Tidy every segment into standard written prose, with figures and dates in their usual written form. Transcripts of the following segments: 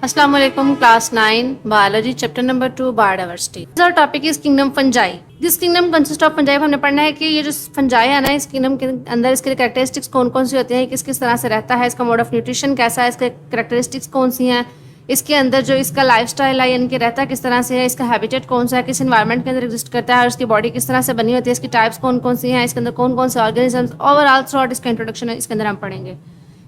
अस्सलाम वालेकुम class 9 biology chapter number 2 biodiversity. Our topic is kingdom fungi. This kingdom consist of fungi. हमने पढ़ना है कि ये जो फंजाई है ना, इस किंगडम के अंदर इसके कैरेक्टरिस्टिक्स कौन कौन सी होती हैं, किस किस तरह से रहता है, इसका मोड ऑफ न्यूट्रिशन कैसा है, इसके कैरेक्टरिस्टिक्स कौन सी हैं, इसके अंदर जो इसका लाइफस्टाइल है यानी कि रहता किस तरह से है, इसका हैबिटेट कौन सा है, किस इन्वायरमेंट के अंदर एग्जिस्ट करता है और इसकी बॉडी किस तरह से बनी होती है, इसकी टाइप्स कौन कौन सी हैं, इसके अंदर कौन कौन से ऑर्गेनिजम्स, ओवरऑल थ्रू इसका इंट्रोडक्शन है, इसके अंदर हम पढ़ेंगे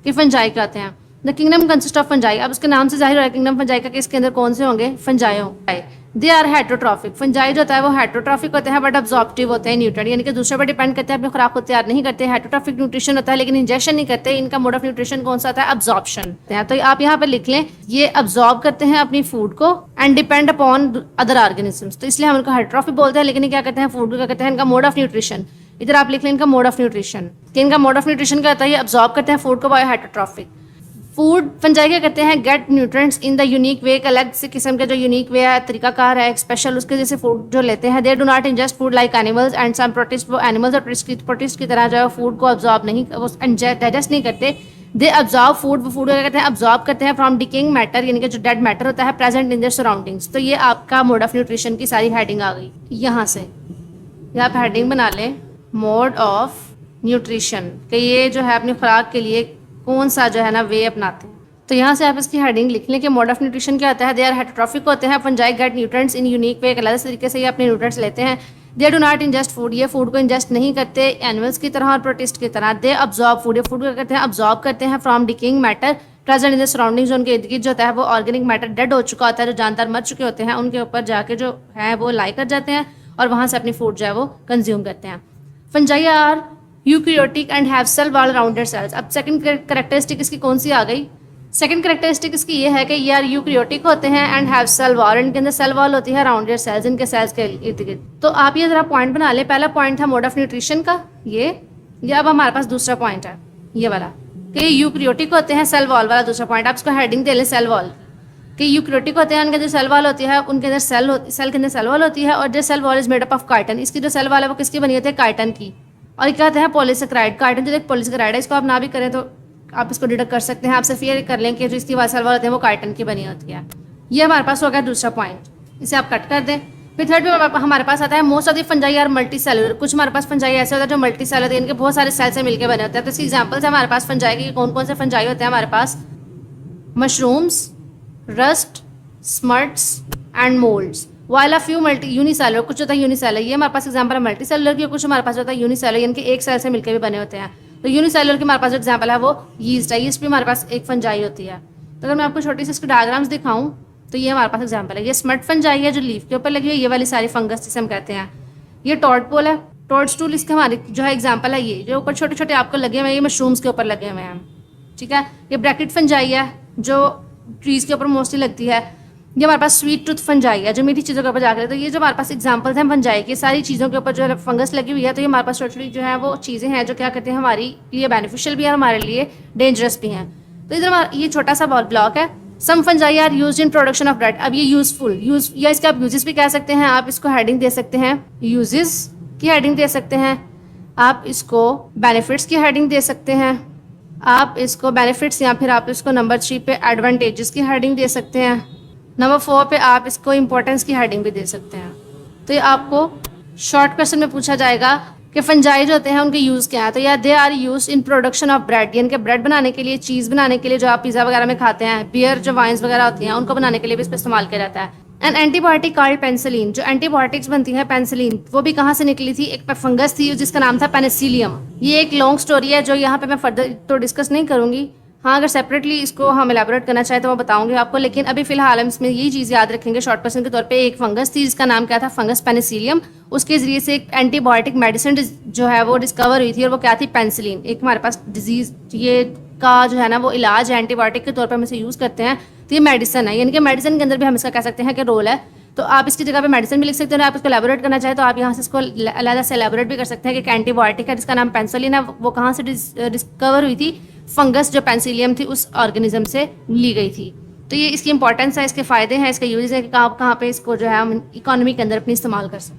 कि फंजाई क्या होते हैं। The kingdom consist of fungi. अब उसके नाम से जाहिर हो रहा है किंगडम फंजाई का कि इसके अंदर कौन से होंगे, फंजाई होंगे। They are heterotrophic. फंजाई जो होता है वो हेटरोट्रॉफिक होते हैं बट अब्जॉर्प्टिव होते हैं न्यूट्रिएंट, यानी कि दूसरे पर डिपेंड करते हैं, अपनी खुराक को तैयार नहीं करते। हेटरोट्रॉफिक न्यूट्रिशन होता है लेकिन इंजेक्शन नहीं करते। इनका मोड ऑफ न्यूट्रिशन कौन सा होता है, अब्जॉर्प्शन। तो आप यहाँ पर लिख लें, ये अब्जॉर्ब करते हैं अपनी फूड को and depend upon other organisms. तो इसलिए हम इनको हेटरोट्रॉफिक बोलते हैं, लेकिन ये क्या करते हैं, फूड को क्या करते हैं, इनका मोड ऑफ न्यूट्रिशन। इधर आप लिख लें इनका मोड ऑफ न्यूट्रिशन, कि इनका मोड ऑफ न्यूट्रिशन क्या होता है, ये अब्जॉर्ब करते हैं फूड को बाय हेटरोट्रॉफिक। फूड फंजाई क्या करते हैं, get nutrients in the unique way. एक अलग से किस्म का जो यूनिक वे है, तरीकाकार है, एक स्पेशल उसके जैसे फूड जो लेते हैं। They do not ingest food like animals and some protist. वो एनिमल्स और प्रोटिस्ट की तरह जो है फूड को अब्जॉर्ब नहीं, वो डाइजेस्ट नहीं करते। दे अब्जॉर्ब फूड। वो फूड क्या करते हैं, अब्जॉर्ब करते हैं फ्रॉम डिकेइंग मैटर, यानी कि जो डेड मैटर होता है प्रेजेंट इन देयर सराउंडिंग्स। तो ये आपका मोड ऑफ न्यूट्रिशन की सारी हेडिंग आ गई यहाँ से। ये आप हेडिंग बना लें, मोड ऑफ न्यूट्रिशन, कि ये जो है अपनी खुराक के लिए कौन सा जो है ना वे अपनाते हैं। तो यहाँ से आप इसकी हेडिंग लिख लें कि मोड ऑफ न्यूट्रिशन क्या होता है। दे आर हेटरोट्रॉफिक होते हैं। Fungi get nutrients in unique way, एक अलग तरीके से ये अपने न्यूट्रिएंट्स लेते हैं। They do not ingest food. ये फूड को इंजेस्ट नहीं करते एनिमल्स की तरह और प्रोटिस्ट की तरह। They absorb food. ये फूड को करते हैं, अब्जॉर्ब करते हैं from decaying matter present in the surroundings. उनके इर्द गिर्द जो होता है वो ऑर्गेनिक मैटर डेड हो चुका होता है, जो जानदार मर चुके होते हैं, उनके ऊपर जाके जो है वो लाई कर जाते हैं और वहाँ से अपनी फूड जो है वो कंज्यूम करते हैं। Fungi are eukaryotic and have cell wall rounded cells. अब सेकंड कैरेक्टरिस्टिक इसकी कौन सी आ गई, सेकंड कैरेक्टरिस्टिक इसकी ये है कि ये आर यूकैरियोटिक होते हैं एंड हैव सेल वॉल। इनके अंदर सेल वॉल होती है राउंडेड सेल्स, इनके सेल्स के इर्द गिर्द। तो आप ये जरा पॉइंट बना ले। पहला पॉइंट था मोड ऑफ न्यूट्रिशन का ये अब हमारे पास दूसरा पॉइंट है ये वाला कि यूकैरियोटिक होते हैं, सेल वॉल वाला दूसरा पॉइंट। आप इसको हेडिंग दे लें, सेल वॉल, कि यूकैरियोटिक होते हैं, उनके अंदर सेल वॉल होती है, उनके अंदर सेल के अंदर सेल वॉल होती है और जो cell wall is made up of chitin. इसकी जो सेल वॉल है वो किसकी बनी होती है, काइटिन की। और क्या कहते हैं, पॉलीसेकेराइड। काइटिन जो एक पॉलीसेकेराइड है, इसको आप ना भी करें तो आप इसको डिडक्ट कर सकते हैं। आप सिर्फ ये कर लें कि जो इसकी सेल वॉल होते हैं वो काइटिन की बनी होती है। ये हमारे पास हो गया दूसरा पॉइंट, इसे आप कट कर दें। फिर थर्ड पे हमारे पास आता है most of the fungi are multicellular. कुछ हमारे पास फंजाई ऐसे होता है जो मल्टी सेलुलर होते हैं, इनके बहुत सारे सेल से मिलकर बने होते हैं। तो इसकी एग्जांपल्स है हमारे पास फंजाई की, कौन कौन से फंजाई होते हैं हमारे पास, mushrooms, rust, smuts and moulds. While a few multi unicellular, कुछ होता है यूनिसेलुलर, ये हमारे पास एग्जांपल है मल्टी सेलुलर की। कुछ हमारे पास होता है यूनिसेलुलर, यानी कि एक सेल से मिलकर भी बने होते हैं। तो यूनिसेलुलर के हमारे पास जो एग्जांपल है वो यीस्ट है। यीस्ट भी हमारे पास एक फंजाई होती है। तो अगर मैं आपको छोटी सी इसके डायग्राम्स दिखाऊं तो ये हमारे पास एग्जांपल है। ये स्मर्ट फंजाई है जो लीफ के ऊपर लगी हुई है, ये वाली सारी फंगस जिसे हम कहते हैं। ये टॉडपोल है, टॉडस्टूल इसके हमारे जो है एग्जाम्पल है। ये जो ऊपर छोटे छोटे आपको लगे हुए हैं ये मशरूम्स के ऊपर लगे हुए हैं, ठीक है। ये ब्रैकेट फंजाई है जो ट्रीज के ऊपर मोस्टली लगती है। ये हमारे पास स्वीट टूथ फंजाई है जो मीठी चीज़ों के ऊपर जाकर। तो ये जो हमारे पास एग्जांपल्स हैं फंजाई की, सारी चीज़ों के ऊपर जो है फंगस लगी हुई है। तो ये हमारे पास छोटी जो है वो चीज़ें हैं जो क्या करते हैं, हमारे लिए बेनिफिशियल भी है, हमारे लिए डेंजरस भी हैं। तो इधर ये छोटा सा ब्लॉक है। Some fungi are used in production of bread. अब ये यूजफुल या इसके आप यूजेस भी कह सकते हैं। आप इसको हेडिंग दे सकते हैं, यूजेस की हेडिंग दे सकते हैं। आप इसको बेनिफिट्स की हेडिंग दे सकते हैं। आप इसको बेनिफिट्स या फिर आप इसको नंबर 3 पे एडवांटेजेस की हेडिंग दे सकते हैं। नंबर 4 पे आप इसको इंपॉर्टेंस की हेडिंग भी दे सकते हैं। तो ये आपको शॉर्ट क्वेश्चन में पूछा जाएगा कि फंजाई जो होते हैं उनके यूज़ क्या है। तो या they are use in production of bread, यानी कि ब्रेड बनाने के लिए, चीज़ बनाने के लिए, जो आप पिज़्ज़ा वगैरह में खाते हैं, बियर जो वाइन्स वगैरह होती हैं उनको बनाने के लिए भी इस पर इस्तेमाल किया जाता है। एंड एंटीबायोटिक कॉल्ड पेनिसिलिन, जो एंटीबायोटिक्स बनती है पेनिसिलिन, वो भी कहाँ से निकली थी, एक फंगस थी जिसका नाम था पेनिसिलियम। ये एक लॉन्ग स्टोरी है जो यहाँ पे मैं फर्दर तो डिस्कस नहीं करूँगी। हाँ, अगर सेपरेटली इसको हम एलैबोरेट करना चाहें तो मैं बताऊंगी आपको, लेकिन अभी फिलहाल हम इसमें यही चीज़ याद रखेंगे शॉर्ट पर्सन के तौर पे। एक फंगस थी जिसका नाम क्या था, फंगस पेनिसिलियम। उसके जरिए से एक एंटीबायोटिक मेडिसिन जो है वो डिस्कवर हुई थी और वो क्या थी, पेनिसिलिन। एक हमारे पास डिजीज ये का जो है ना वो इलाज है, एंटीबायोटिक के तौर पर हम इसे यूज़ करते हैं। तो ये मेडिसिन है, यानी कि मेडिसिन के अंदर भी हम इसका कह सकते हैं कि रोल है। तो आप इसकी जगह पे मेडिसिन भी लिख सकते हैं। आप इसको एलैबोरेट करना चाहें तो आप यहाँ से इसको अलग से एलैबोरेट भी कर सकते हैं कि एंटीबायोटिक है जिसका नाम पेनिसिलिन है, वो कहाँ से डिस्कवर हुई थी, फंगस जो पेनिसिलियम थी उस ऑर्गेनिज्म से ली गई थी। तो ये इसकी इंपॉर्टेंस है, इसके फ़ायदे हैं, इसके यूजेस हैं कि कहाँ पे इसको जो है हम इकोनॉमी के अंदर अपनी इस्तेमाल कर सकते हैं।